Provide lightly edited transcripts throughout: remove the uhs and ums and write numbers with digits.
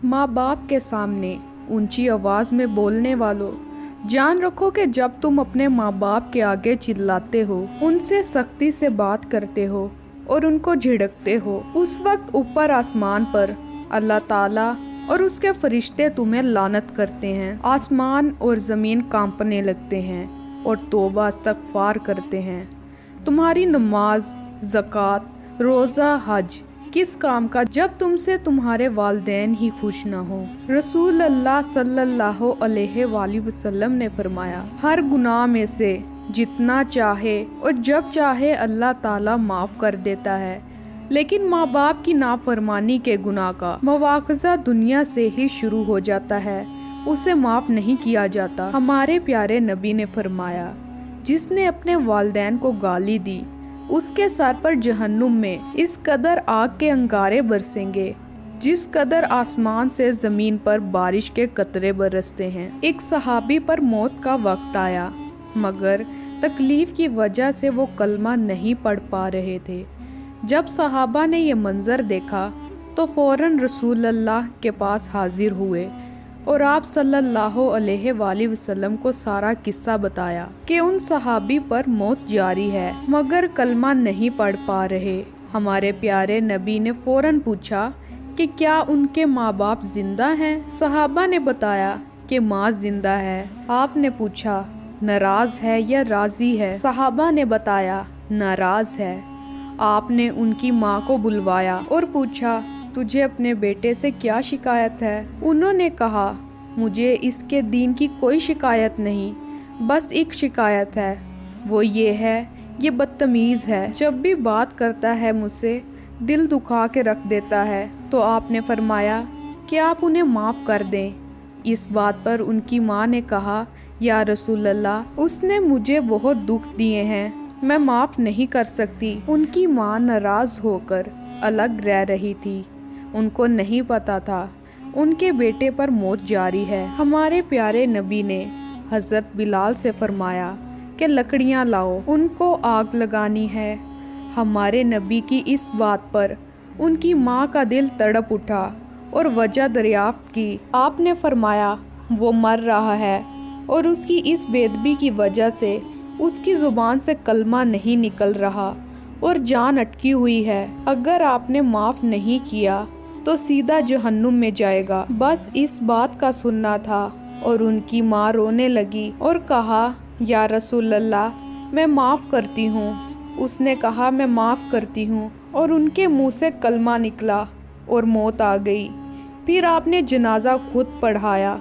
माँ बाप के सामने ऊंची आवाज़ में बोलने वालों, जान रखो कि जब तुम अपने माँ बाप के आगे चिल्लाते हो, उनसे सख्ती से बात करते हो और उनको झिड़कते हो, उस वक्त ऊपर आसमान पर अल्लाह ताला और उसके फरिश्ते तुम्हें लानत करते हैं। आसमान और ज़मीन कांपने लगते हैं और तौबा इस्तग़फ़ार करते हैं। तुम्हारी नमाज, ज़कात, रोज़ा, हज किस काम का जब तुमसे तुम्हारे वालिदैन ही खुश ना हो। रसूल अल्लाह सल्लल्लाहु अलैहि वसल्लम ने फरमाया, हर गुनाह में से जितना चाहे और जब चाहे अल्लाह ताला माफ़ कर देता है, लेकिन माँ बाप की नाफरमानी के गुनाह का मुआवजा दुनिया से ही शुरू हो जाता है, उसे माफ़ नहीं किया जाता। हमारे प्यारे नबी ने फरमाया, जिसने अपने वालिदैन को गाली दी उसके सर पर जहन्नुम में इस कदर आग के अंगारे बरसेंगे जिस कदर आसमान से ज़मीन पर बारिश के कतरे बरसते हैं। एक सहाबी पर मौत का वक्त आया, मगर तकलीफ़ की वजह से वो कलमा नहीं पढ़ पा रहे थे। जब सहाबा ने ये मंज़र देखा तो फ़ौरन रसूल अल्लाह के पास हाजिर हुए और आप सल्लल्लाहु अलैहि वसल्लम को सारा किस्सा बताया कि उन सहाबी पर मौत जारी है मगर कलमा नहीं पढ़ पा रहे। हमारे प्यारे नबी ने फ़ौरन पूछा कि क्या उनके माँ बाप जिंदा हैं? सहाबा ने बताया कि माँ जिंदा है। आपने पूछा नाराज़ है या राज़ी है? सहाबा ने बताया नाराज़ है। आपने उनकी माँ को बुलवाया और पूछा तुझे अपने बेटे से क्या शिकायत है? उन्होंने कहा मुझे इसके दीन की कोई शिकायत नहीं, बस एक शिकायत है, वो ये है ये बदतमीज़ है, जब भी बात करता है मुझसे दिल दुखा के रख देता है। तो आपने फरमाया कि आप उन्हें माफ़ कर दें। इस बात पर उनकी माँ ने कहा या रसूल अल्लाह, उसने मुझे बहुत दुख दिए हैं, मैं माफ़ नहीं कर सकती। उनकी माँ नाराज़ होकर अलग रह रही थी। उनको नहीं पता था उनके बेटे पर मौत जारी है। हमारे प्यारे नबी ने हज़रत बिलाल से फरमाया कि लकड़ियाँ लाओ, उनको आग लगानी है। हमारे नबी की इस बात पर उनकी माँ का दिल तड़प उठा और वजह दरियाफ्त की। आपने फरमाया वो मर रहा है और उसकी इस बेदबी की वजह से उसकी ज़ुबान से कलमा नहीं निकल रहा और जान अटकी हुई है। अगर आपने माफ़ नहीं किया तो सीधा जहन्नुम में जाएगा। बस इस बात का सुनना था और उनकी माँ रोने लगी और कहा या रसूल अल्लाह, मैं माफ़ करती हूँ। उसने कहा मैं माफ़ करती हूँ और उनके मुंह से कलमा निकला और मौत आ गई। फिर आपने जनाजा खुद पढ़ाया।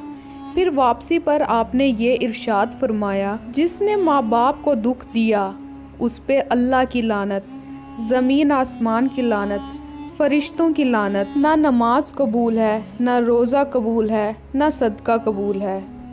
फिर वापसी पर आपने ये इरशाद फरमाया, जिसने माँ बाप को दुख दिया उस पे अल्लाह की लानत, ज़मीन आसमान की लानत, फरिश्तों की लानत। ना नमाज कबूल है, ना रोज़ा कबूल है, ना सदका कबूल है।